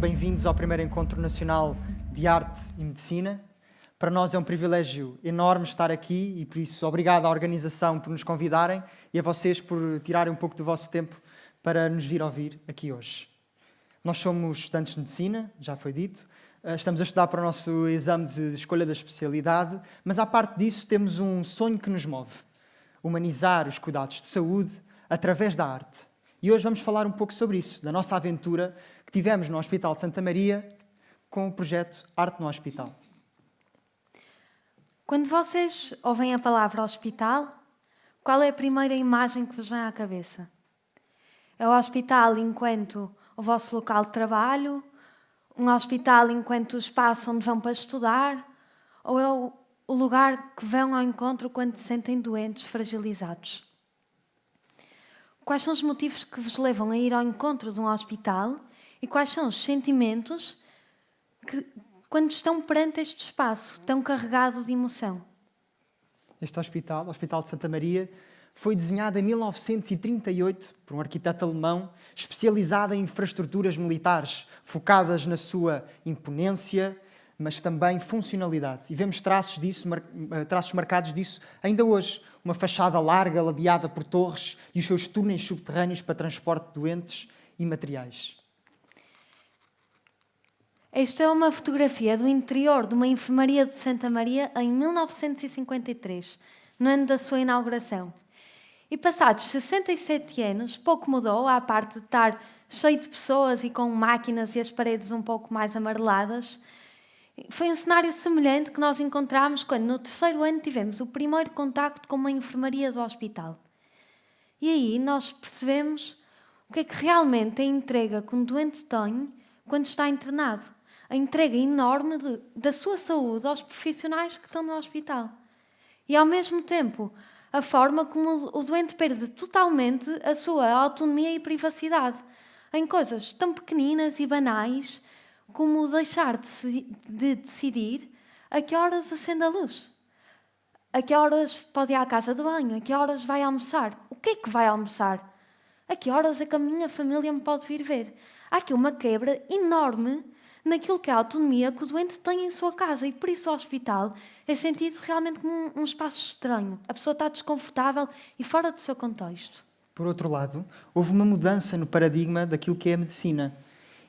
bem-vindos ao primeiro Encontro Nacional de Arte e Medicina. Para nós é um privilégio enorme estar aqui e, por isso, obrigado à organização por nos convidarem e a vocês por tirarem um pouco do vosso tempo para nos vir ouvir aqui hoje. Nós somos estudantes de medicina, já foi dito, estamos a estudar para o nosso exame de escolha da especialidade, mas à parte disso temos um sonho que nos move: humanizar os cuidados de saúde através da arte. E hoje vamos falar um pouco sobre isso, da nossa aventura que tivemos no Hospital de Santa Maria com o projeto Arte no Hospital. Quando vocês ouvem a palavra hospital, qual é a primeira imagem que vos vem à cabeça? É o hospital enquanto o vosso local de trabalho? Um hospital enquanto o espaço onde vão para estudar? Ou é o lugar que vão ao encontro quando se sentem doentes, fragilizados? Quais são os motivos que vos levam a ir ao encontro de um hospital e quais são os sentimentos que, quando estão perante este espaço tão carregado de emoção? Este hospital, o Hospital de Santa Maria, foi desenhado em 1938 por um arquiteto alemão especializado em infraestruturas militares, focadas na sua imponência, mas também funcionalidade. E vemos traços marcados disso ainda hoje. Uma fachada larga, ladeada por torres e os seus túneis subterrâneos para transporte de doentes e materiais. Esta é uma fotografia do interior de uma enfermaria de Santa Maria em 1953, no ano da sua inauguração. E passados 67 anos, pouco mudou, à parte de estar cheio de pessoas e com máquinas e as paredes um pouco mais amareladas. Foi um cenário semelhante que nós encontramos quando, no terceiro ano, tivemos o primeiro contacto com uma enfermaria do hospital. E aí nós percebemos o que é que realmente a entrega que um doente tem quando está internado. A entrega enorme da sua saúde aos profissionais que estão no hospital. E, ao mesmo tempo, a forma como o doente perde totalmente a sua autonomia e privacidade em coisas tão pequeninas e banais como deixar de decidir a que horas acende a luz, a que horas pode ir à casa de banho, a que horas vai almoçar, o que é que vai almoçar, a que horas é que a minha família me pode vir ver. Há aqui uma quebra enorme naquilo que é a autonomia que o doente tem em sua casa e por isso o hospital é sentido realmente como um espaço estranho. A pessoa está desconfortável e fora do seu contexto. Por outro lado, houve uma mudança no paradigma daquilo que é a medicina.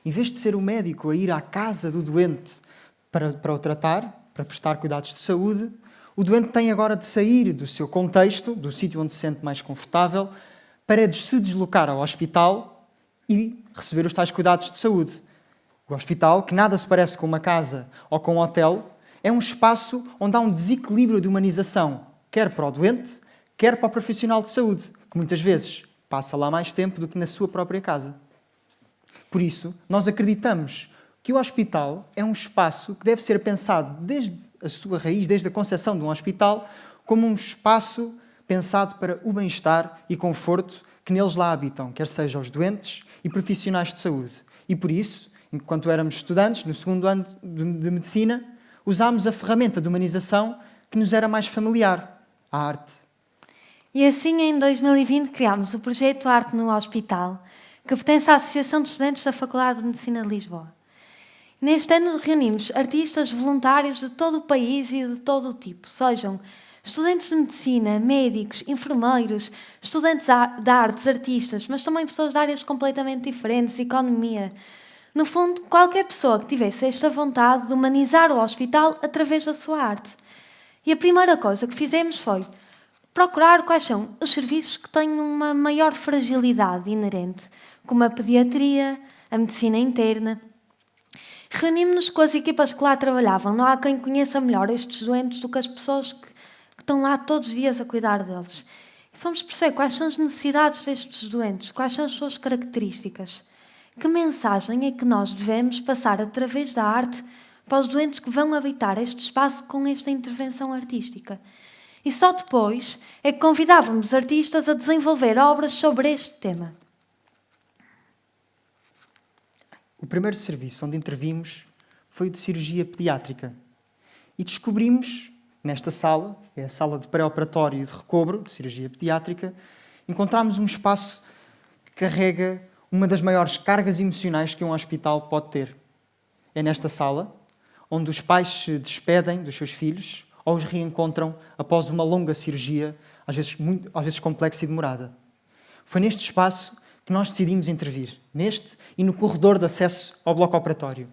Em vez de ser o médico a ir à casa do doente para o tratar, para prestar cuidados de saúde, o doente tem agora de sair do seu contexto, do sítio onde se sente mais confortável, para se deslocar ao hospital e receber os tais cuidados de saúde. O hospital, que nada se parece com uma casa ou com um hotel, é um espaço onde há um desequilíbrio de humanização, quer para o doente, quer para o profissional de saúde, que muitas vezes passa lá mais tempo do que na sua própria casa. Por isso, nós acreditamos que o hospital é um espaço que deve ser pensado desde a sua raiz, desde a concepção de um hospital, como um espaço pensado para o bem-estar e conforto que neles lá habitam, quer sejam os doentes e profissionais de saúde. E por isso, enquanto éramos estudantes, no segundo ano de medicina, usámos a ferramenta de humanização que nos era mais familiar, a arte. E assim, em 2020, criámos o projeto Arte no Hospital, que pertence à Associação de Estudantes da Faculdade de Medicina de Lisboa. Neste ano reunimos artistas voluntários de todo o país e de todo o tipo, sejam estudantes de medicina, médicos, enfermeiros, estudantes de artes, artistas, mas também pessoas de áreas completamente diferentes, economia. No fundo, qualquer pessoa que tivesse esta vontade de humanizar o hospital através da sua arte. E a primeira coisa que fizemos foi procurar quais são os serviços que têm uma maior fragilidade inerente, como a pediatria, a medicina interna. Reunimos-nos com as equipas que lá trabalhavam. Não há quem conheça melhor estes doentes do que as pessoas que estão lá todos os dias a cuidar deles. E fomos perceber quais são as necessidades destes doentes, quais são as suas características. Que mensagem é que nós devemos passar através da arte para os doentes que vão habitar este espaço com esta intervenção artística? E só depois é que convidávamos os artistas a desenvolver obras sobre este tema. O primeiro serviço onde intervimos foi o de cirurgia pediátrica. E descobrimos, nesta sala, é a sala de pré-operatório e de recobro, de cirurgia pediátrica, encontramos um espaço que carrega uma das maiores cargas emocionais que um hospital pode ter. é nesta sala, onde os pais se despedem dos seus filhos ou os reencontram após uma longa cirurgia, às vezes complexa e demorada. Foi neste espaço que nós decidimos intervir, neste e no corredor de acesso ao bloco operatório.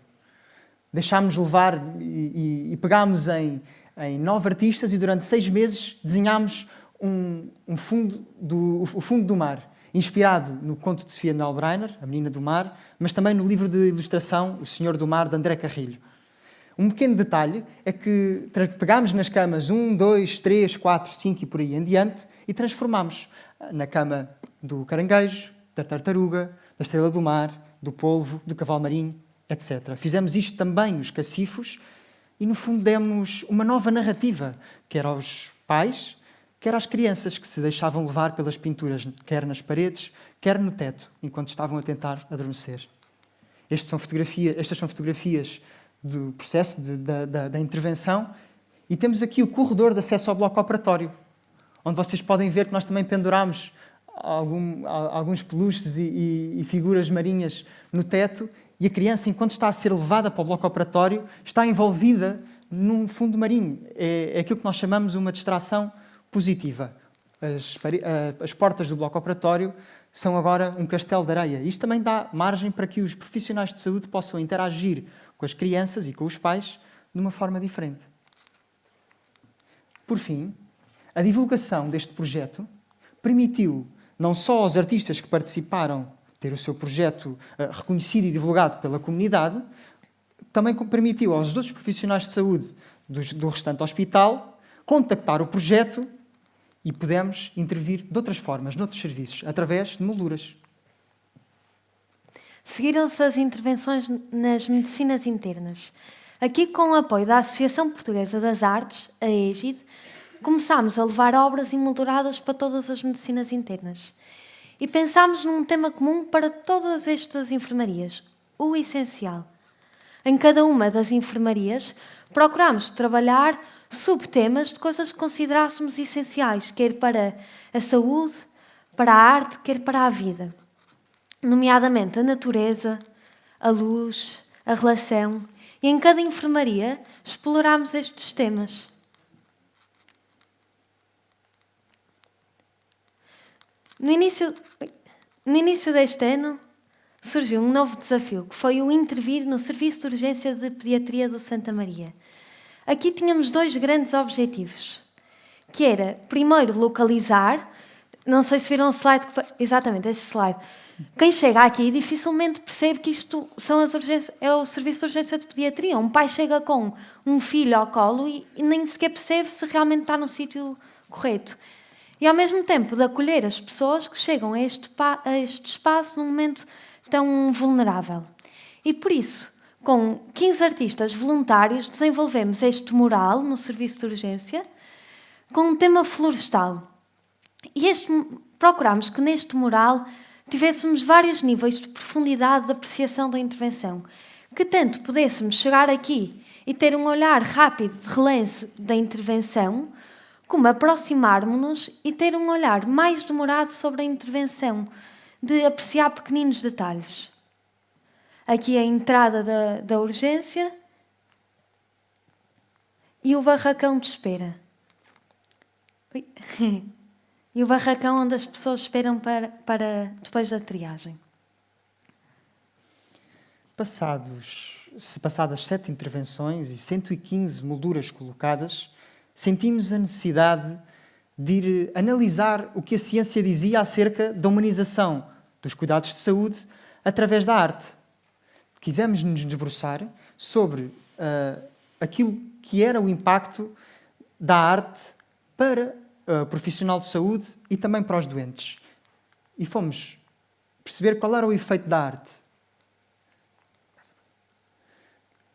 Deixámos levar e pegámos em 9 artistas e durante 6 meses desenhámos o fundo do mar, inspirado no conto de Sofia Nalbreiner, A Menina do Mar, mas também no livro de ilustração O Senhor do Mar, de André Carrilho. Um pequeno detalhe é que pegámos nas camas 1, 2, 3, 4, 5 e por aí em diante e transformámos na cama do caranguejo, da tartaruga, da estrela do mar, do polvo, do cavalo marinho, etc. Fizemos isto também nos cacifos e, no fundo, demos uma nova narrativa, quer aos pais, quer às crianças que se deixavam levar pelas pinturas, quer nas paredes, quer no teto, enquanto estavam a tentar adormecer. Estas são fotografias do processo da intervenção e temos aqui o corredor de acesso ao bloco operatório, onde vocês podem ver que nós também pendurámos alguns peluches e figuras marinhas no teto e a criança, enquanto está a ser levada para o bloco operatório, está envolvida num fundo marinho. É aquilo que nós chamamos uma distração positiva. As portas do bloco operatório são agora um castelo de areia. Isto também dá margem para que os profissionais de saúde possam interagir com as crianças e com os pais de uma forma diferente. Por fim, a divulgação deste projeto permitiu não só aos artistas que participaram ter o seu projeto reconhecido e divulgado pela comunidade, também permitiu aos outros profissionais de saúde do restante hospital contactar o projeto e pudemos intervir de outras formas, noutros serviços, através de molduras. Seguiram-se as intervenções nas medicinas internas. Aqui, com o apoio da Associação Portuguesa das Artes, a EGID, começámos a levar obras emolduradas para todas as medicinas internas. E pensámos num tema comum para todas estas enfermarias, o essencial. Em cada uma das enfermarias, procurámos trabalhar subtemas de coisas que considerássemos essenciais, quer para a saúde, para a arte, quer para a vida. Nomeadamente a natureza, a luz, a relação. E em cada enfermaria explorámos estes temas. No início deste ano, surgiu um novo desafio, que foi o intervir no Serviço de Urgência de Pediatria do Santa Maria. Aqui tínhamos 2 grandes objetivos, que era, primeiro, localizar, não sei se viram o slide, exatamente, esse slide. Quem chega aqui dificilmente percebe que isto é o Serviço de Urgência de Pediatria. Um pai chega com um filho ao colo e nem sequer percebe se realmente está no sítio correto. E, ao mesmo tempo, de acolher as pessoas que chegam a este espaço num momento tão vulnerável. E, por isso, com 15 artistas voluntários, desenvolvemos este mural no Serviço de Urgência com um tema florestal. E procurámos que neste mural tivéssemos vários níveis de profundidade de apreciação da intervenção, que tanto pudéssemos chegar aqui e ter um olhar rápido de relance da intervenção, como aproximarmos-nos e ter um olhar mais demorado sobre a intervenção, de apreciar pequeninos detalhes. Aqui a entrada da urgência e o barracão de espera. E o barracão onde as pessoas esperam para depois da triagem. Passadas 7 intervenções e 115 molduras colocadas, sentimos a necessidade de ir analisar o que a ciência dizia acerca da humanização dos cuidados de saúde através da arte. Quisemos nos debruçar sobre aquilo que era o impacto da arte para o profissional de saúde e também para os doentes. E fomos perceber qual era o efeito da arte.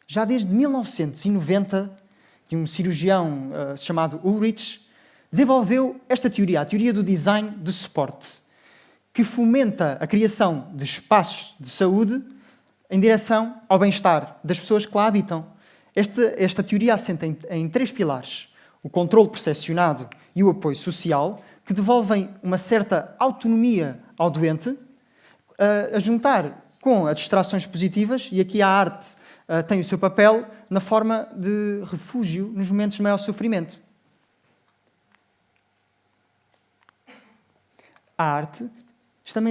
Já desde 1990, um cirurgião chamado Ulrich desenvolveu esta teoria, a teoria do design de suporte, que fomenta a criação de espaços de saúde em direção ao bem-estar das pessoas que lá habitam. Esta teoria assenta em 3 pilares: o controle percepcionado e o apoio social, que devolvem uma certa autonomia ao doente, a juntar com as distrações positivas, e aqui a arte tem o seu papel na forma de refúgio nos momentos de maior sofrimento. A arte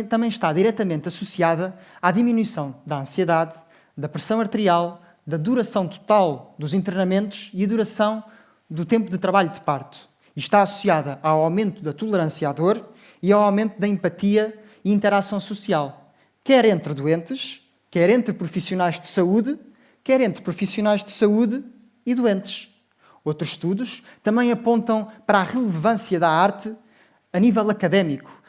também está diretamente associada à diminuição da ansiedade, da pressão arterial, da duração total dos internamentos e a duração do tempo de trabalho de parto. E está associada ao aumento da tolerância à dor e ao aumento da empatia e interação social, quer entre doentes, quer entre profissionais de saúde, quer entre profissionais de saúde e doentes. Outros estudos também apontam para a relevância da arte a nível académico,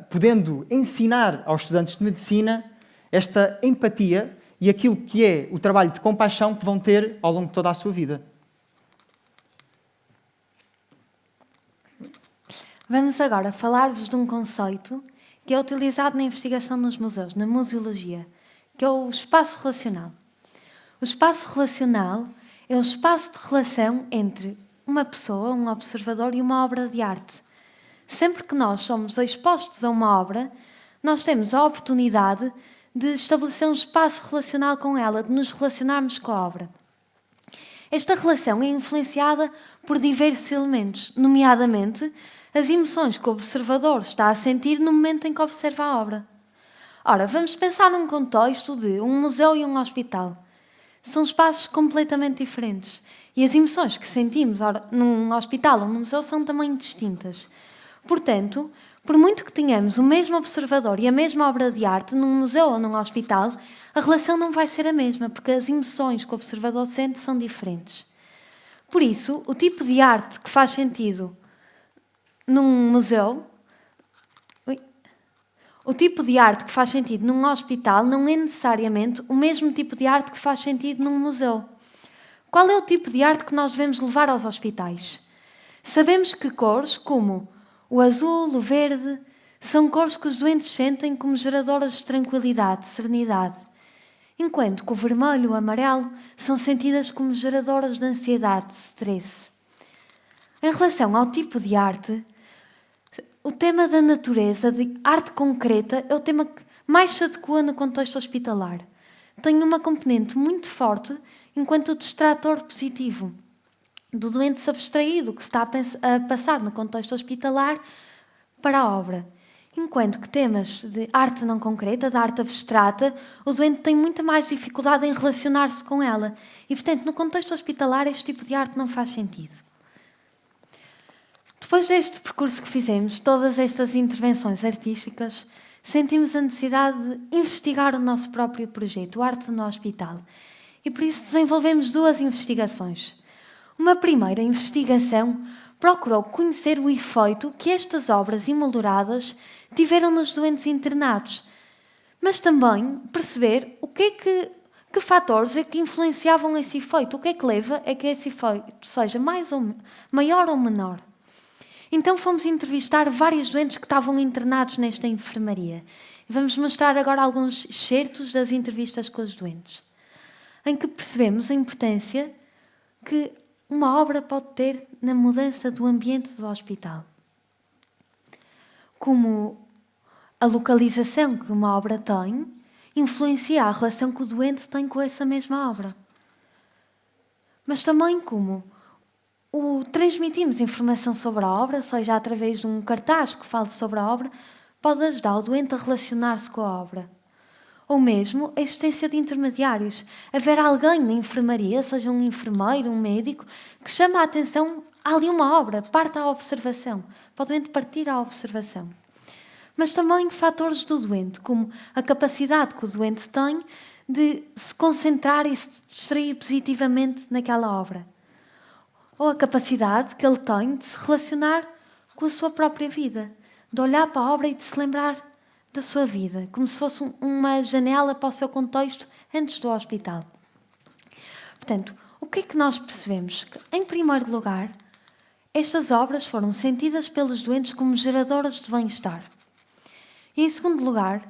podendo ensinar aos estudantes de medicina esta empatia e aquilo que é o trabalho de compaixão que vão ter ao longo de toda a sua vida. Vamos agora falar-vos de um conceito que é utilizado na investigação nos museus, na museologia, que é o espaço relacional. O espaço relacional é o espaço de relação entre uma pessoa, um observador e uma obra de arte. Sempre que nós somos expostos a uma obra, nós temos a oportunidade de estabelecer um espaço relacional com ela, de nos relacionarmos com a obra. Esta relação é influenciada por diversos elementos, nomeadamente as emoções que o observador está a sentir no momento em que observa a obra. Ora, vamos pensar num contexto de um museu e um hospital. São espaços completamente diferentes e as emoções que sentimos num hospital ou num museu são também distintas. Portanto, por muito que tenhamos o mesmo observador e a mesma obra de arte num museu ou num hospital, a relação não vai ser a mesma, porque as emoções que o observador sente são diferentes. Por isso, o tipo de arte que faz sentido num museu, o tipo de arte que faz sentido num hospital não é necessariamente o mesmo tipo de arte que faz sentido num museu. Qual é o tipo de arte que nós devemos levar aos hospitais? Sabemos que cores como o azul, o verde, são cores que os doentes sentem como geradoras de tranquilidade, serenidade, enquanto que o vermelho e o amarelo são sentidas como geradoras de ansiedade, stress. Em relação ao tipo de arte, o tema da natureza, de arte concreta, é o tema que mais se adequa no contexto hospitalar. Tem uma componente muito forte enquanto o distrator positivo do doente se abstraído que se está a passar no contexto hospitalar para a obra. Enquanto que temas de arte não concreta, de arte abstrata, o doente tem muita mais dificuldade em relacionar-se com ela. E, portanto, no contexto hospitalar, este tipo de arte não faz sentido. Depois deste percurso que fizemos, todas estas intervenções artísticas, sentimos a necessidade de investigar o nosso próprio projeto, o Arte no Hospital. E por isso desenvolvemos 2 investigações. Uma primeira investigação procurou conhecer o efeito que estas obras emolduradas tiveram nos doentes internados, mas também perceber que fatores é que influenciavam esse efeito, o que é que leva a que esse efeito seja maior ou menor. Então fomos entrevistar vários doentes que estavam internados nesta enfermaria. Vamos mostrar agora alguns excertos das entrevistas com os doentes, em que percebemos a importância que uma obra pode ter na mudança do ambiente do hospital. Como a localização que uma obra tem influencia a relação que o doente tem com essa mesma obra. Mas também como transmitimos informação sobre a obra, seja através de um cartaz que fale sobre a obra, pode ajudar o doente a relacionar-se com a obra. Ou mesmo a existência de intermediários. Haver alguém na enfermaria, seja um enfermeiro, um médico, que chama a atenção, há ali uma obra, parte à observação. Para o doente partir à observação. Mas também fatores do doente, como a capacidade que o doente tem de se concentrar e se distrair positivamente naquela obra. Ou a capacidade que ele tem de se relacionar com a sua própria vida, de olhar para a obra e de se lembrar da sua vida, como se fosse uma janela para o seu contexto antes do hospital. Portanto, o que é que nós percebemos? Que, em primeiro lugar, estas obras foram sentidas pelos doentes como geradoras de bem-estar. E, em segundo lugar,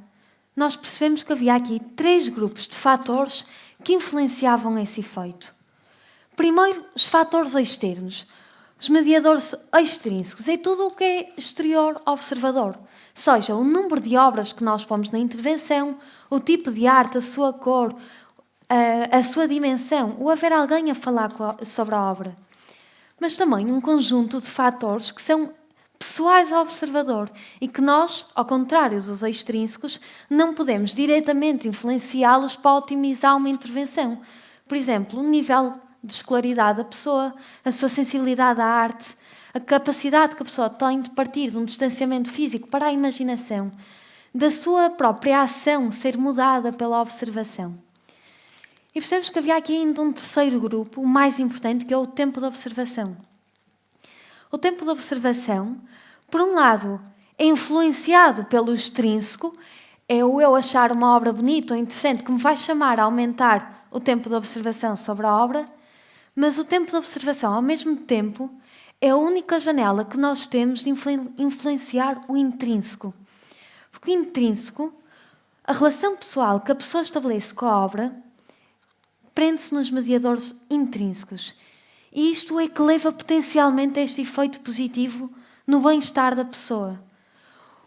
nós percebemos que havia aqui 3 grupos de fatores que influenciavam esse efeito. Primeiro, os fatores externos, os mediadores extrínsecos, é tudo o que é exterior ao observador. Seja o número de obras que nós pomos na intervenção, o tipo de arte, a sua cor, a sua dimensão, o haver alguém a falar sobre a obra, mas também um conjunto de fatores que são pessoais ao observador e que nós, ao contrário dos extrínsecos, não podemos diretamente influenciá-los para otimizar uma intervenção. Por exemplo, o nível de escolaridade da pessoa, a sua sensibilidade à arte, a capacidade que a pessoa tem de partir de um distanciamento físico para a imaginação, da sua própria ação ser mudada pela observação. E percebemos que havia aqui ainda um terceiro grupo, o mais importante, que é o tempo de observação. O tempo de observação, por um lado, é influenciado pelo extrínseco, é o eu achar uma obra bonita ou interessante que me vai chamar a aumentar o tempo de observação sobre a obra, mas o tempo de observação, ao mesmo tempo, é a única janela que nós temos de influenciar o intrínseco. Porque o intrínseco, a relação pessoal que a pessoa estabelece com a obra, prende-se nos mediadores intrínsecos. E isto é que leva potencialmente a este efeito positivo no bem-estar da pessoa.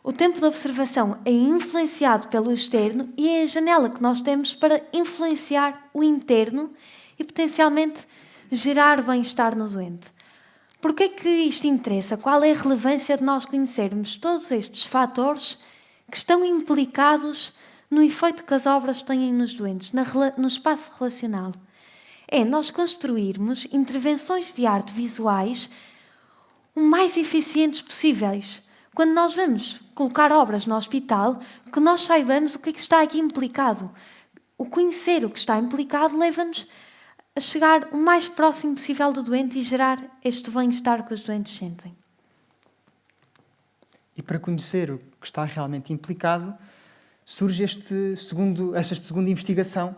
O tempo de observação é influenciado pelo externo e é a janela que nós temos para influenciar o interno e potencialmente gerar bem-estar no doente. Por que é que isto interessa? Qual é a relevância de nós conhecermos todos estes fatores que estão implicados no efeito que as obras têm nos doentes, no espaço relacional? É nós construirmos intervenções de arte visuais o mais eficientes possíveis. Quando nós vamos colocar obras no hospital, que nós saibamos o que é que está aqui implicado. O conhecer o que está implicado leva-nos a chegar o mais próximo possível do doente e gerar este bem-estar que os doentes sentem. E para conhecer o que está realmente implicado, surge esta segunda investigação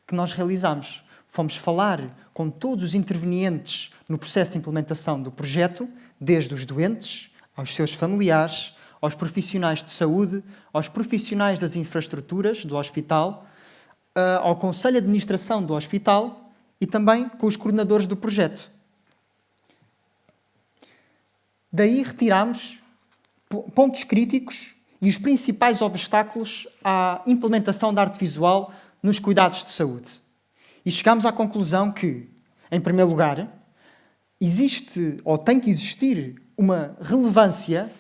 que nós realizamos. Fomos falar com todos os intervenientes no processo de implementação do projeto, desde os doentes, aos seus familiares, aos profissionais de saúde, aos profissionais das infraestruturas do hospital, ao Conselho de Administração do hospital e também com os coordenadores do projeto. Daí retiramos pontos críticos e os principais obstáculos à implementação da arte visual nos cuidados de saúde. E chegamos à conclusão que, em primeiro lugar, existe ou tem que existir uma relevância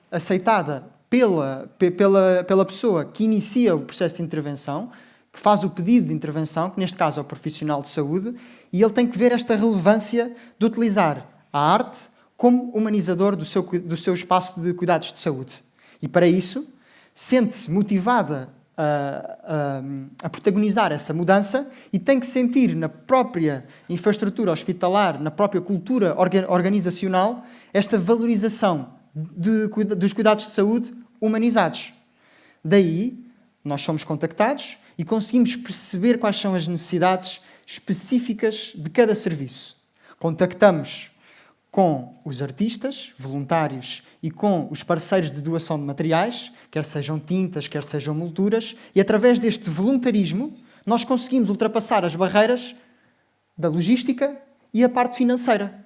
aceitada pela pessoa que inicia o processo de intervenção, que faz o pedido de intervenção, que neste caso é o profissional de saúde, e ele tem que ver esta relevância de utilizar a arte como humanizador do seu espaço de cuidados de saúde. E para isso, sente-se motivada a protagonizar essa mudança e tem que sentir na própria infraestrutura hospitalar, na própria cultura organizacional, esta valorização dos cuidados de saúde humanizados. Daí, nós somos contactados e conseguimos perceber quais são as necessidades específicas de cada serviço. Contactamos com os artistas, voluntários e com os parceiros de doação de materiais, quer sejam tintas, quer sejam molduras, e através deste voluntarismo nós conseguimos ultrapassar as barreiras da logística e a parte financeira.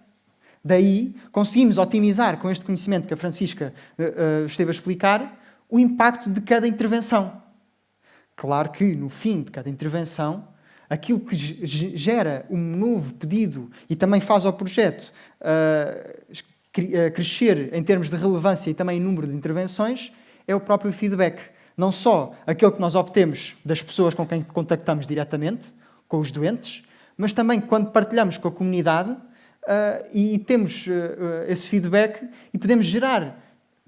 Daí conseguimos otimizar, com este conhecimento que a Francisca esteve a explicar, o impacto de cada intervenção. Claro que, no fim de cada intervenção, aquilo que gera um novo pedido e também faz ao projeto crescer em termos de relevância e também em número de intervenções, é o próprio feedback. Não só aquele que nós obtemos das pessoas com quem contactamos diretamente, com os doentes, mas também quando partilhamos com a comunidade e temos esse feedback e podemos gerar,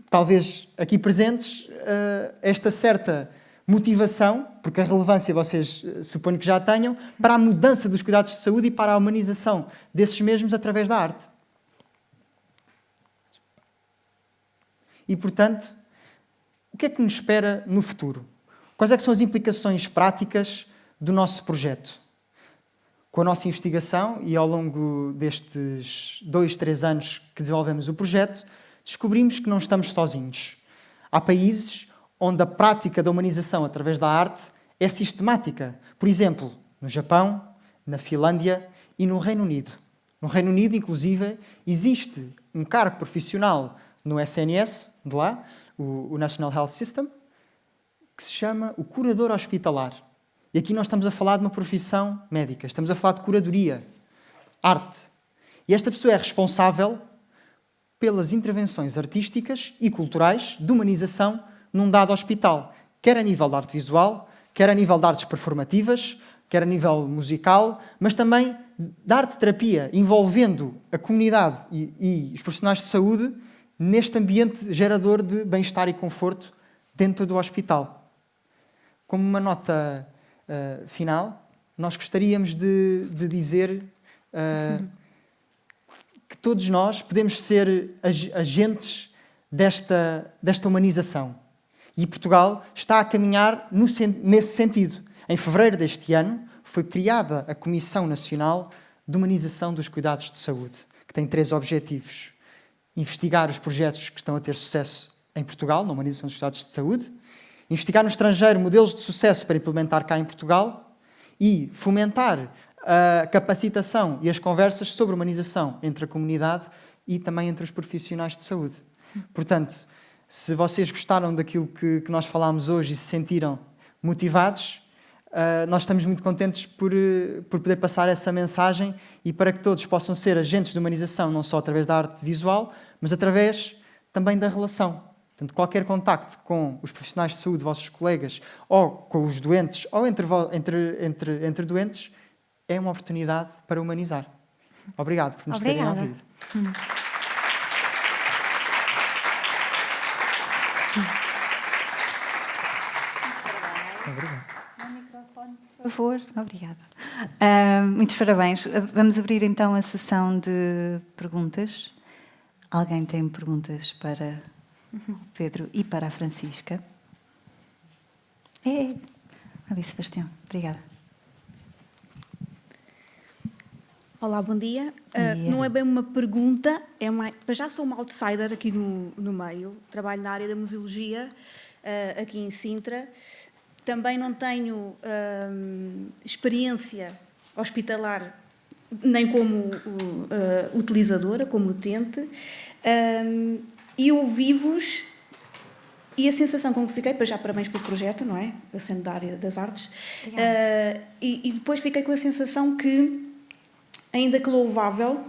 talvez aqui presentes, esta certa motivação, porque a relevância vocês suponho que já tenham, para a mudança dos cuidados de saúde e para a humanização desses mesmos através da arte. E, portanto, o que é que nos espera no futuro? Quais é que são as implicações práticas do nosso projeto? Com a nossa investigação e ao longo destes 2-3 anos que desenvolvemos o projeto, descobrimos que não estamos sozinhos. Há países onde a prática da humanização através da arte é sistemática. Por exemplo, no Japão, na Finlândia e no Reino Unido. No Reino Unido, inclusive, existe um cargo profissional no SNS, de lá, o National Health System, que se chama o curador hospitalar. E aqui nós estamos a falar de uma profissão médica, estamos a falar de curadoria, arte. E esta pessoa é responsável pelas intervenções artísticas e culturais de humanização num dado hospital, quer a nível de arte visual, quer a nível de artes performativas, quer a nível musical, mas também de arte-terapia, envolvendo a comunidade e os profissionais de saúde neste ambiente gerador de bem-estar e conforto dentro do hospital. Como uma nota final, nós gostaríamos de dizer que todos nós podemos ser agentes desta humanização. E Portugal está a caminhar nesse sentido. Em fevereiro deste ano foi criada a Comissão Nacional de Humanização dos Cuidados de Saúde, que tem 3 objetivos. Investigar os projetos que estão a ter sucesso em Portugal, na humanização dos cuidados de saúde, investigar no estrangeiro modelos de sucesso para implementar cá em Portugal e fomentar a capacitação e as conversas sobre humanização entre a comunidade e também entre os profissionais de saúde. Portanto, se vocês gostaram daquilo que nós falámos hoje e se sentiram motivados, nós estamos muito contentes por poder passar essa mensagem e para que todos possam ser agentes de humanização, não só através da arte visual, mas através também da relação. Portanto, qualquer contacto com os profissionais de saúde, vossos colegas, ou com os doentes, ou entre doentes, é uma oportunidade para humanizar. Obrigado por nos terem ouvido. Obrigado. Por favor, obrigada. Muitos parabéns. Vamos abrir então a sessão de perguntas. Alguém tem perguntas para o Pedro e para a Francisca? Ali, Sebastião. Obrigada. Olá, bom dia. Não é bem uma pergunta, mas já sou uma outsider aqui no meio. Trabalho na área da museologia, aqui em Sintra. Também não tenho experiência hospitalar, nem como utilizadora, como utente. E ouvi-vos e a sensação com que fiquei, para já parabéns pelo projeto, não é? Eu sendo da área das artes. E depois fiquei com a sensação que, ainda que louvável,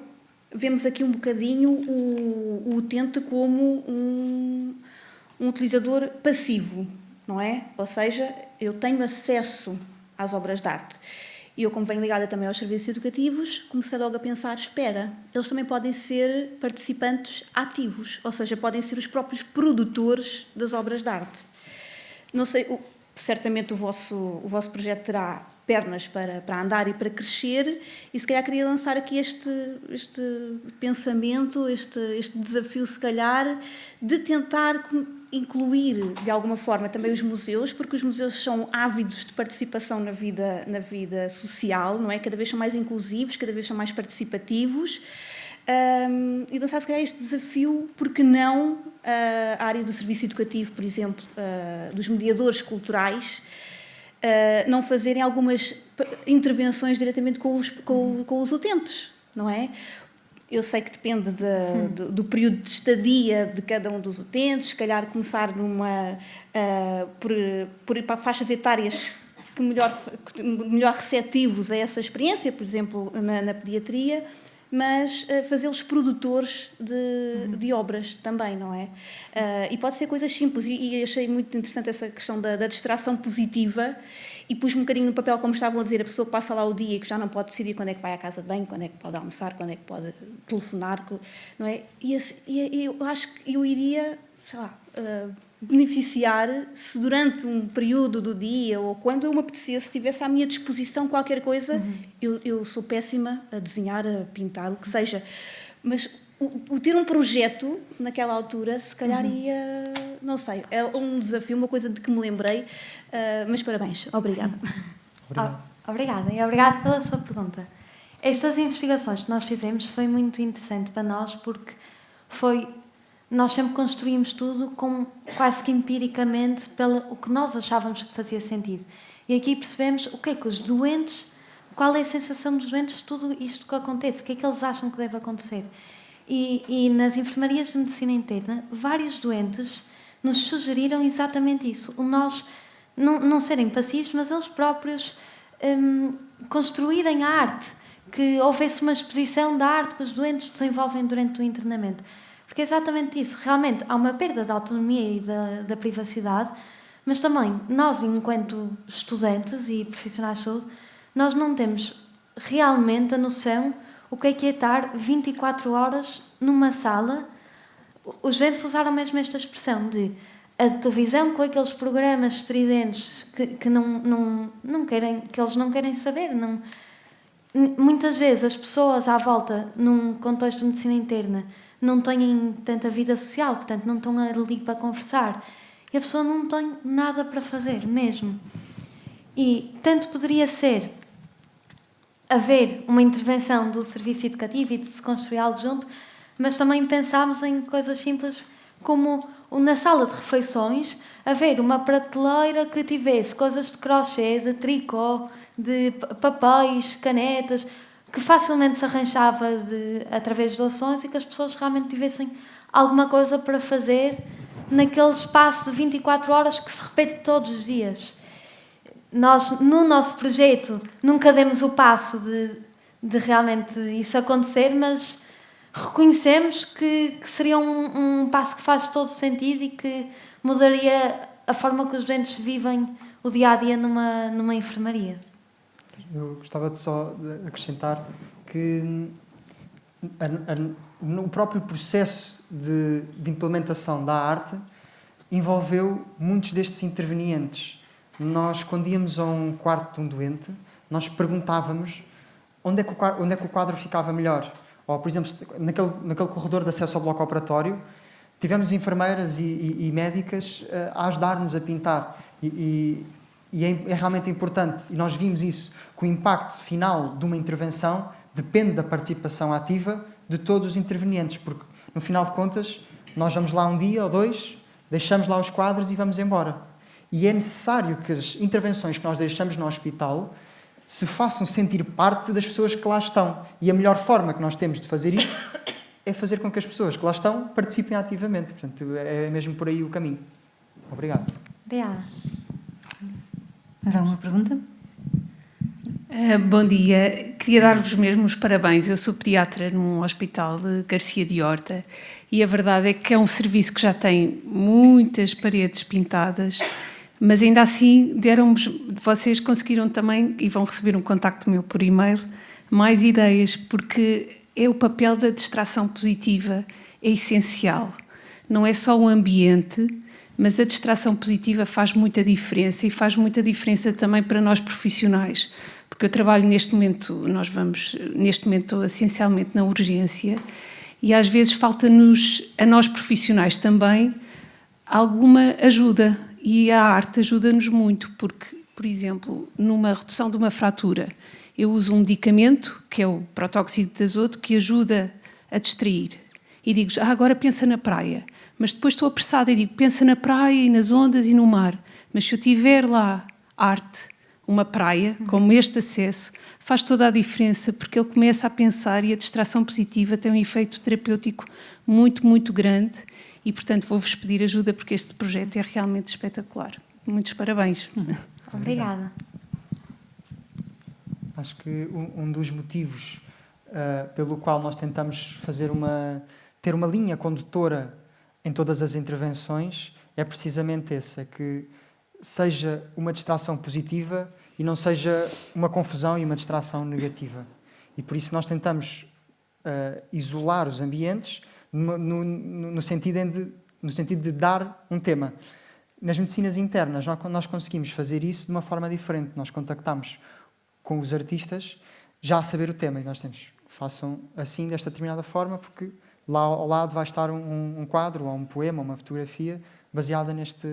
vemos aqui um bocadinho o utente como um utilizador passivo, não é? Ou seja, eu tenho acesso às obras de arte. E eu, como venho ligada também aos serviços educativos, comecei logo a pensar, espera, eles também podem ser participantes ativos, ou seja, podem ser os próprios produtores das obras de arte. Não sei, certamente o vosso projeto terá pernas para andar e para crescer, e se calhar queria lançar aqui este pensamento, este desafio, se calhar, de tentar incluir, de alguma forma, também os museus, porque os museus são ávidos de participação na vida social, não é? Cada vez são mais inclusivos, cada vez são mais participativos, e lançar, se calhar, este desafio, porque não a área do serviço educativo, por exemplo, dos mediadores culturais, não fazerem algumas intervenções diretamente com os utentes, não é? Eu sei que depende do período de estadia de cada um dos utentes, se calhar começar por faixas etárias melhor receptivos a essa experiência, por exemplo, na pediatria, mas fazê-los produtores de obras também, não é? E pode ser coisas simples, e achei muito interessante essa questão da distração positiva, e pus-me um bocadinho no papel, como estavam a dizer, a pessoa que passa lá o dia e que já não pode decidir quando é que vai à casa de banho, quando é que pode almoçar, quando é que pode telefonar, não é? E eu acho que eu iria, sei lá, beneficiar se durante um período do dia ou quando eu me apetecesse, tivesse à minha disposição qualquer coisa. Eu sou péssima a desenhar, a pintar, o que seja, mas o ter um projeto naquela altura, se calhar ia, não sei, é um desafio, uma coisa de que me lembrei, mas parabéns, obrigada. Obrigada, e obrigada pela sua pergunta. Estas investigações que nós fizemos foi muito interessante para nós, porque nós sempre construímos tudo quase que empiricamente pelo o que nós achávamos que fazia sentido. E aqui percebemos o que é que os doentes, qual é a sensação dos doentes de tudo isto que acontece, o que é que eles acham que deve acontecer. E nas enfermarias de medicina interna, vários doentes nos sugeriram exatamente isso. Nós não serem passivos, mas eles próprios construírem a arte, que houvesse uma exposição da arte que os doentes desenvolvem durante o internamento. Porque é exatamente isso. Realmente há uma perda da autonomia e da privacidade, mas também nós, enquanto estudantes e profissionais de saúde, nós não temos realmente a noção o que é estar 24 horas numa sala. Os doentes usaram mesmo esta expressão de a televisão com aqueles programas estridentes que eles não querem saber. Muitas vezes as pessoas à volta, num contexto de medicina interna, não têm tanta vida social, portanto não estão ali para conversar. E a pessoa não tem nada para fazer mesmo. E tanto poderia ser haver uma intervenção do serviço educativo e de se construir algo junto, mas também pensámos em coisas simples como na sala de refeições haver uma prateleira que tivesse coisas de crochê, de tricô, de papéis, canetas, que facilmente se arranjava através de doações e que as pessoas realmente tivessem alguma coisa para fazer naquele espaço de 24 horas que se repete todos os dias. Nós, no nosso projeto, nunca demos o passo de realmente isso acontecer, mas reconhecemos que seria um passo que faz todo sentido e que mudaria a forma que os doentes vivem o dia-a-dia numa enfermaria. Eu gostava só de acrescentar que no próprio processo de implementação da arte envolveu muitos destes intervenientes. Nós, quando íamos a um quarto de um doente, nós perguntávamos onde é que o quadro ficava melhor. Ou, por exemplo, naquele corredor de acesso ao bloco operatório, tivemos enfermeiras e médicas a ajudar-nos a pintar. E é realmente importante, e nós vimos isso, que o impacto final de uma intervenção depende da participação ativa de todos os intervenientes, porque, no final de contas, nós vamos lá um dia ou dois, deixamos lá os quadros e vamos embora. E é necessário que as intervenções que nós deixamos no hospital se façam sentir parte das pessoas que lá estão. E a melhor forma que nós temos de fazer isso é fazer com que as pessoas que lá estão participem ativamente. Portanto, é mesmo por aí o caminho. Obrigado. Obrigada. Mais alguma pergunta? Bom dia. Queria dar-vos mesmo os parabéns. Eu sou pediatra num hospital de Garcia de Horta e a verdade é que é um serviço que já tem muitas paredes pintadas, mas ainda assim vocês conseguiram também, e vão receber um contacto meu por e-mail, mais ideias, porque é o papel da distração positiva, é essencial. Não é só o ambiente, mas a distração positiva faz muita diferença e faz muita diferença também para nós profissionais, porque eu trabalho neste momento, estou essencialmente na urgência e às vezes falta-nos, a nós profissionais também, alguma ajuda. E a arte ajuda-nos muito, porque, por exemplo, numa redução de uma fratura, eu uso um medicamento, que é o protóxido de azoto, que ajuda a distrair. E digo, agora pensa na praia. Mas depois estou apressada e digo, pensa na praia e nas ondas e no mar. Mas se eu tiver lá arte, uma praia, como este acesso, faz toda a diferença, porque ele começa a pensar e a distração positiva tem um efeito terapêutico muito, muito grande. E, portanto, vou-vos pedir ajuda porque este projeto é realmente espetacular. Muitos parabéns. Obrigada. Acho que um dos motivos pelo qual nós tentamos ter uma linha condutora em todas as intervenções é precisamente esse, é que seja uma distração positiva e não seja uma confusão e uma distração negativa. E por isso nós tentamos isolar os ambientes no sentido de dar um tema. Nas medicinas internas, nós conseguimos fazer isso de uma forma diferente. Nós contactamos com os artistas já a saber o tema e nós temos, façam assim, desta determinada forma, porque lá ao lado vai estar um quadro, ou um poema, ou uma fotografia baseada neste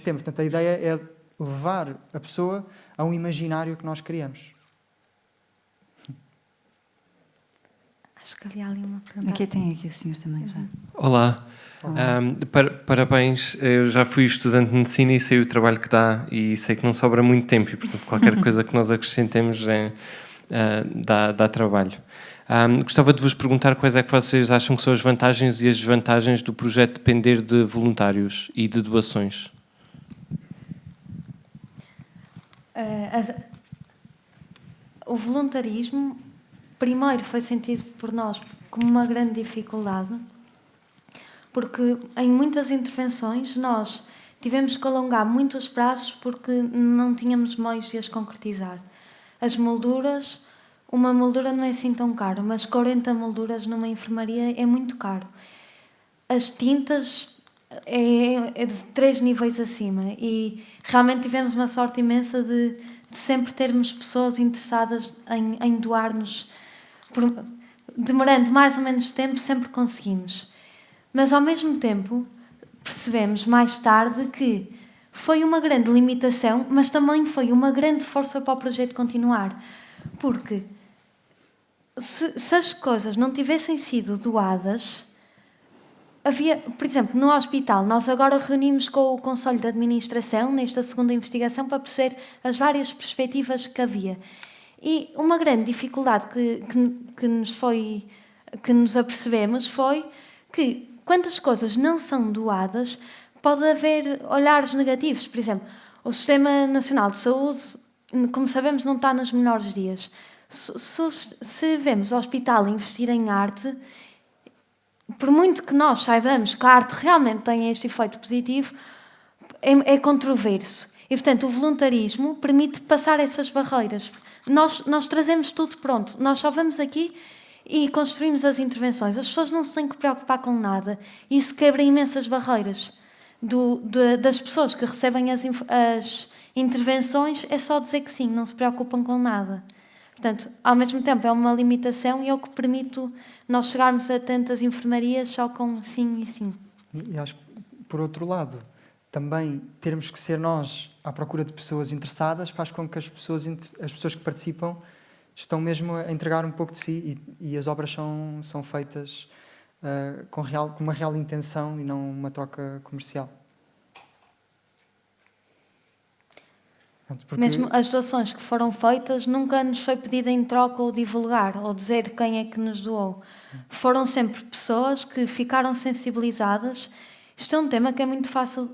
tema. Portanto, a ideia é levar a pessoa a um imaginário que nós criamos. Acho que havia ali uma pergunta. Aqui tem o senhor também. Já. Olá. Parabéns. Eu já fui estudante de medicina e sei o trabalho que dá e sei que não sobra muito tempo e, portanto, qualquer coisa que nós acrescentemos dá trabalho. Gostava de vos perguntar quais é que vocês acham que são as vantagens e as desvantagens do projeto depender de voluntários e de doações. O voluntarismo, primeiro, foi sentido por nós como uma grande dificuldade, porque em muitas intervenções nós tivemos que alongar muito os prazos porque não tínhamos meios de as concretizar. As molduras, uma moldura não é assim tão caro, mas 40 molduras numa enfermaria é muito caro. As tintas é de 3 níveis acima e realmente tivemos uma sorte imensa de sempre termos pessoas interessadas em doar-nos. Demorando mais ou menos tempo, sempre conseguimos. Mas, ao mesmo tempo, percebemos mais tarde que foi uma grande limitação, mas também foi uma grande força para o projeto continuar. Porque se as coisas não tivessem sido doadas, havia, por exemplo, no hospital, nós agora reunimos com o Conselho de Administração, nesta segunda investigação, para perceber as várias perspectivas que havia. E uma grande dificuldade que nos apercebemos foi que, quando as coisas não são doadas, pode haver olhares negativos. Por exemplo, o Sistema Nacional de Saúde, como sabemos, não está nos melhores dias. Se vemos o hospital investir em arte, por muito que nós saibamos que a arte realmente tem este efeito positivo, é controverso. E, portanto, o voluntarismo permite passar essas barreiras. Nós trazemos tudo pronto. Nós só vamos aqui e construímos as intervenções. As pessoas não se têm que preocupar com nada. Isso quebra imensas barreiras. Das pessoas que recebem as intervenções, é só dizer que sim, não se preocupam com nada. Portanto, ao mesmo tempo é uma limitação e é o que permite nós chegarmos a tantas enfermarias só com sim e sim. E acho que, por outro lado, também termos que ser nós à procura de pessoas interessadas faz com que as pessoas que participam estão mesmo a entregar um pouco de si e as obras são feitas com uma real intenção e não uma troca comercial. Porque... Mesmo as doações que foram feitas nunca nos foi pedida em troca ou divulgar ou dizer quem é que nos doou. Sim. Foram sempre pessoas que ficaram sensibilizadas. Isto é um tema que é muito fácil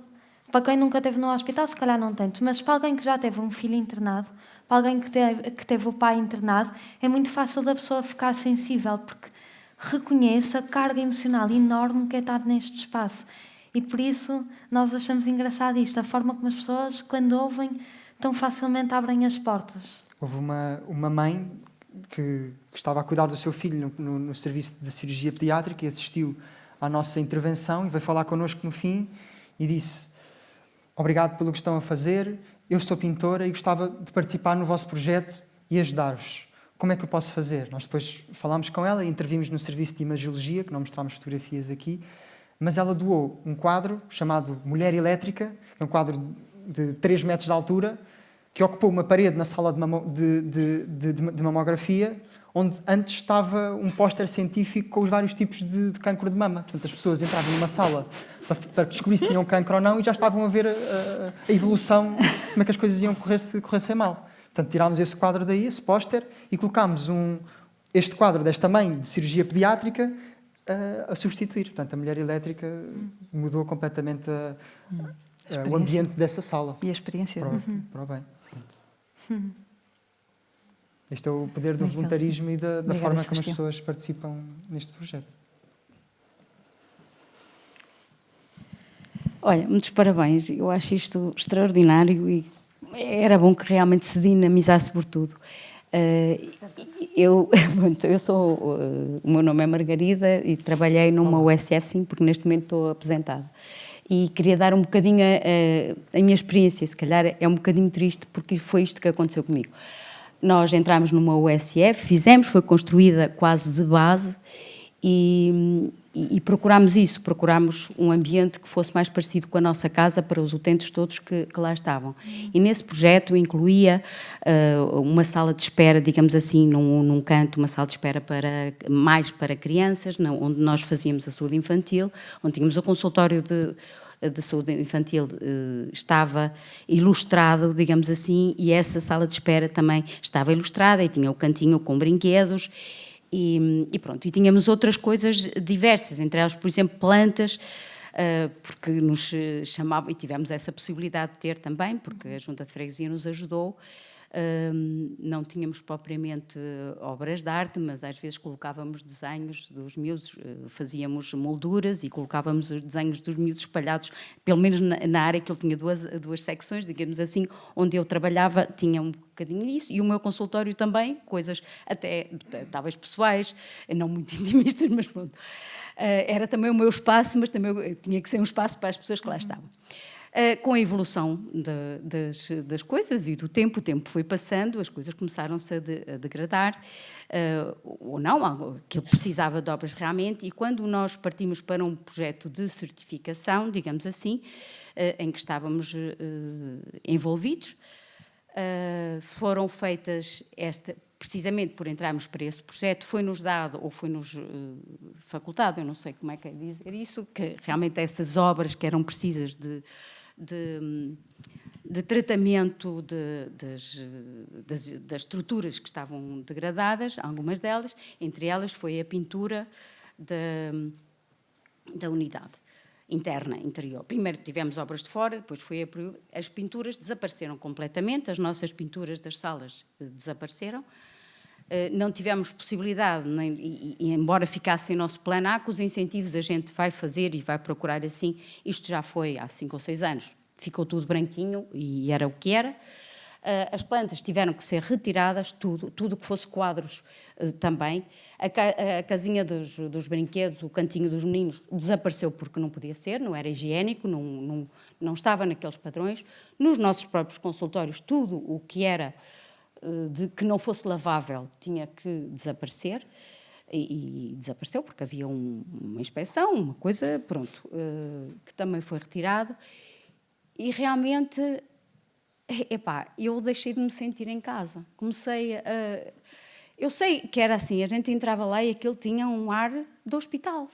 para quem nunca esteve no hospital, se calhar não tanto, mas para alguém que já teve um filho internado, para alguém que teve o pai internado, é muito fácil da pessoa ficar sensível porque reconhece a carga emocional enorme que é estar neste espaço. E por isso nós achamos engraçado isto, a forma como as pessoas, quando ouvem, tão facilmente abrem as portas. Houve uma mãe que estava a cuidar do seu filho no serviço de cirurgia pediátrica e assistiu à nossa intervenção e veio falar connosco no fim e disse: obrigado pelo que estão a fazer, eu sou pintora e gostava de participar no vosso projeto e ajudar-vos. Como é que eu posso fazer? Nós depois falámos com ela e intervimos no serviço de imagiologia, que não mostramos fotografias aqui, mas ela doou um quadro chamado Mulher Elétrica, um quadro de 3 metros de altura, que ocupou uma parede na sala de mamografia, onde antes estava um póster científico com os vários tipos de cancro de mama. Portanto, as pessoas entravam numa sala para descobrir se tinham cancro ou não e já estavam a ver a evolução, como é que as coisas iam correr se corressem mal. Portanto, tirámos esse quadro daí, esse póster, e colocámos este quadro desta mãe de cirurgia pediátrica a substituir. Portanto, a Mulher Elétrica mudou completamente o ambiente dessa sala. E a experiência. Para o bem. Este é o poder do voluntarismo e da forma como as pessoas participam neste projeto. Olha, muitos parabéns. Eu acho isto extraordinário e era bom que realmente se dinamizasse por tudo. Eu sou... O meu nome é Margarida e trabalhei numa USF, sim, porque neste momento estou aposentada. E queria dar um bocadinho a minha experiência, se calhar é um bocadinho triste, porque foi isto que aconteceu comigo. Nós entramos numa USF, foi construída quase de base e procurámos isso, procurámos um ambiente que fosse mais parecido com a nossa casa para os utentes todos que lá estavam. E nesse projeto incluía uma sala de espera, digamos assim, num canto, uma sala de espera mais para crianças, onde nós fazíamos a saúde infantil, onde tínhamos o consultório de saúde infantil estava ilustrado, digamos assim, e essa sala de espera também estava ilustrada e tinha o cantinho com brinquedos e pronto. E tínhamos outras coisas diversas, entre elas, por exemplo, plantas porque nos chamavam, e tivemos essa possibilidade de ter também, porque a Junta de Freguesia nos ajudou. Não tínhamos propriamente obras de arte, mas às vezes colocávamos desenhos dos miúdos, fazíamos molduras e colocávamos os desenhos dos miúdos espalhados, pelo menos na área que ele tinha duas secções, digamos assim, onde eu trabalhava tinha um bocadinho isso, e o meu consultório também, coisas até talvez pessoais, não muito intimistas, mas pronto. Era também o meu espaço, mas também tinha que ser um espaço para as pessoas que lá estavam. Com a evolução das coisas e do tempo, o tempo foi passando, as coisas começaram-se a degradar, ou não, aquilo precisava de obras realmente, e quando nós partimos para um projeto de certificação, digamos assim, em que estávamos envolvidos, foram feitas precisamente por entrarmos para esse projeto, foi-nos dado, ou foi-nos facultado, eu não sei como é que é dizer isso, que realmente essas obras que eram precisas de tratamento das estruturas que estavam degradadas, algumas delas, entre elas foi a pintura da unidade interna, interior. Primeiro tivemos obras de fora, depois as pinturas desapareceram completamente, as nossas pinturas das salas desapareceram. Não tivemos possibilidade, e embora ficasse em nosso plano, com os incentivos a gente vai fazer e vai procurar assim, isto já foi há 5 ou 6 anos, ficou tudo branquinho e era o que era. As plantas tiveram que ser retiradas, tudo que fosse quadros também. A casinha dos brinquedos, o cantinho dos meninos, desapareceu porque não podia ser, não era higiênico, não estava naqueles padrões. Nos nossos próprios consultórios, tudo o que era que não fosse lavável tinha que desaparecer, e desapareceu porque havia uma inspeção, uma coisa, pronto, que também foi retirado, e realmente, eu deixei de me sentir em casa, comecei a... Eu sei que era assim, a gente entrava lá e aquilo tinha um ar de hospital,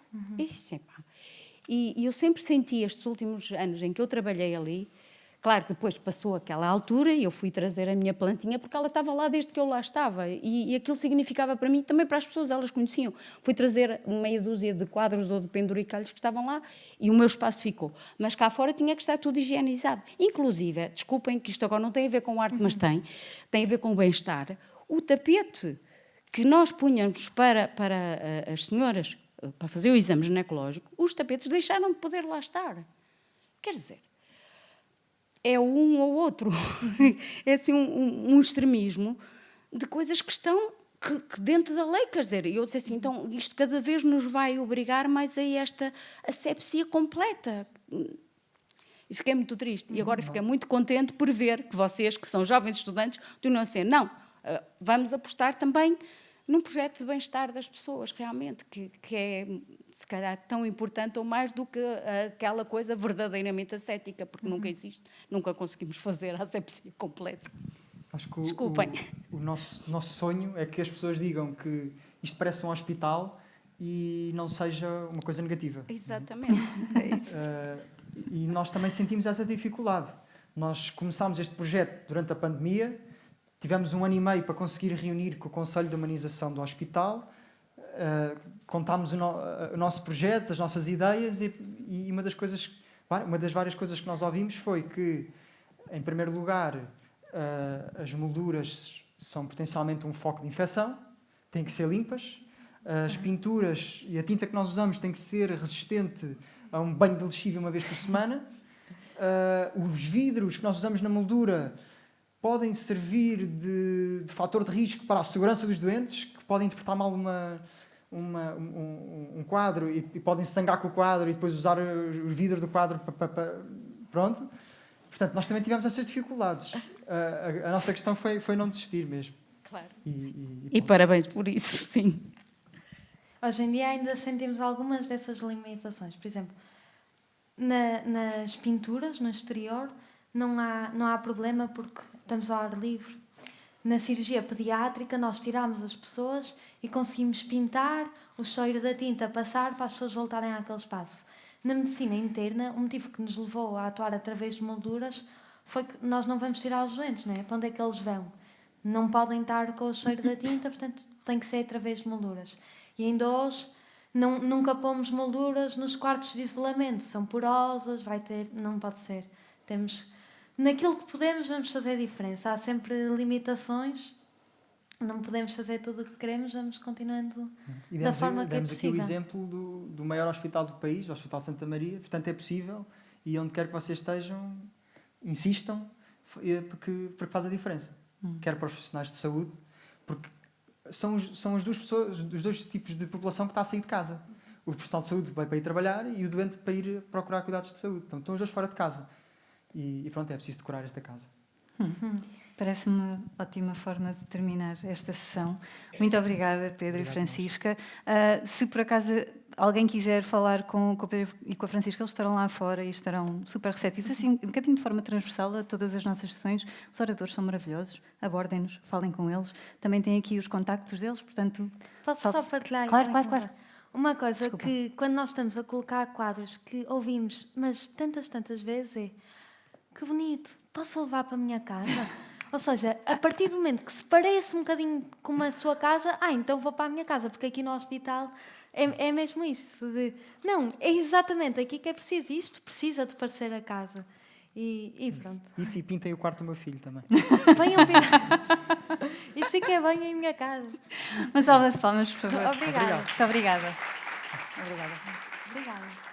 e eu sempre senti estes últimos anos em que eu trabalhei ali. Claro que depois passou aquela altura e eu fui trazer a minha plantinha porque ela estava lá desde que eu lá estava, e aquilo significava para mim, também para as pessoas, elas conheciam. Fui trazer meia dúzia de quadros ou de penduricalhos que estavam lá e o meu espaço ficou. Mas cá fora tinha que estar tudo higienizado. Inclusive, desculpem que isto agora não tem a ver com arte, mas tem a ver com o bem-estar. O tapete que nós punhamos para as senhoras, para fazer o exame ginecológico, os tapetes deixaram de poder lá estar. Quer dizer, é um ou outro. É assim um extremismo de coisas que estão que dentro da lei, quer dizer, eu disse assim, então isto cada vez nos vai obrigar mais a esta asepsia completa. E fiquei muito triste. E agora fiquei muito contente por ver que vocês, que são jovens estudantes, continuam a ser, vamos apostar também num projeto de bem-estar das pessoas, realmente, que é, se calhar, tão importante ou mais do que aquela coisa verdadeiramente ascética, porque nunca existe, nunca conseguimos fazer a asepsia completa. Acho que Desculpem. O nosso sonho é que as pessoas digam que isto parece um hospital e não seja uma coisa negativa. Exatamente, é isso. E nós também sentimos essa dificuldade. Nós começámos este projeto durante a pandemia, tivemos 1 ano e meio para conseguir reunir com o Conselho de Humanização do Hospital, contámos o nosso projeto, as nossas ideias, e uma das várias coisas que nós ouvimos foi que, em primeiro lugar, as molduras são potencialmente um foco de infecção, têm que ser limpas, as pinturas e a tinta que nós usamos tem que ser resistente a um banho de lexívia uma vez por semana, os vidros que nós usamos na moldura podem servir de fator de risco para a segurança dos doentes, que podem interpretar mal um quadro e podem se zangar com o quadro e depois usar o vidro do quadro pronto. Portanto, nós também tivemos essas dificuldades. A nossa questão foi não desistir mesmo. Claro. E parabéns por isso, sim. Hoje em dia ainda sentimos algumas dessas limitações. Por exemplo, nas pinturas, no exterior, não há problema porque estamos ao ar livre. Na cirurgia pediátrica, nós tiramos as pessoas e conseguimos pintar, o cheiro da tinta passar para as pessoas voltarem àquele espaço. Na medicina interna, o motivo que nos levou a atuar através de molduras foi que nós não vamos tirar os doentes, não é? Para onde é que eles vão? Não podem estar com o cheiro da tinta, portanto, tem que ser através de molduras. E ainda hoje Nunca pomos molduras nos quartos de isolamento, são porosas, não pode ser. Naquilo que podemos, vamos fazer diferença. Há sempre limitações, não podemos fazer tudo o que queremos, vamos continuando da forma que é demos aqui o possível. exemplo do maior hospital do país, o Hospital Santa Maria, portanto é possível, e onde quer que vocês estejam, insistam, porque faz a diferença. Quer para os profissionais de saúde, porque são as duas pessoas, os dois tipos de população que está a sair de casa. O profissional de saúde vai para ir trabalhar e o doente para ir procurar cuidados de saúde. Então estão os dois fora de casa. E pronto, é preciso decorar esta casa. Parece-me uma ótima forma de terminar esta sessão. Muito obrigada, Pedro e Francisca. Se por acaso alguém quiser falar com o Pedro e com a Francisca, eles estarão lá fora e estarão super receptivos, assim, um bocadinho de forma transversal a todas as nossas sessões. Os oradores são maravilhosos, abordem-nos, falem com eles. Também têm aqui os contactos deles, portanto... Posso só partilhar? Claro. Uma coisa Desculpa. que, quando nós estamos a colocar quadros que ouvimos, mas tantas vezes é: que bonito, posso levar para a minha casa? Ou seja, a partir do momento que se parece um bocadinho com a sua casa, então vou para a minha casa, porque aqui no hospital é mesmo isto. Não, é exatamente aqui que é preciso. Isto precisa de parecer a casa. E pronto. Isso, e pintem o quarto do meu filho também. Venham ver. Isto é que é bem em minha casa. Uma salva de palmas, por favor. Obrigada. Muito obrigada. Obrigada.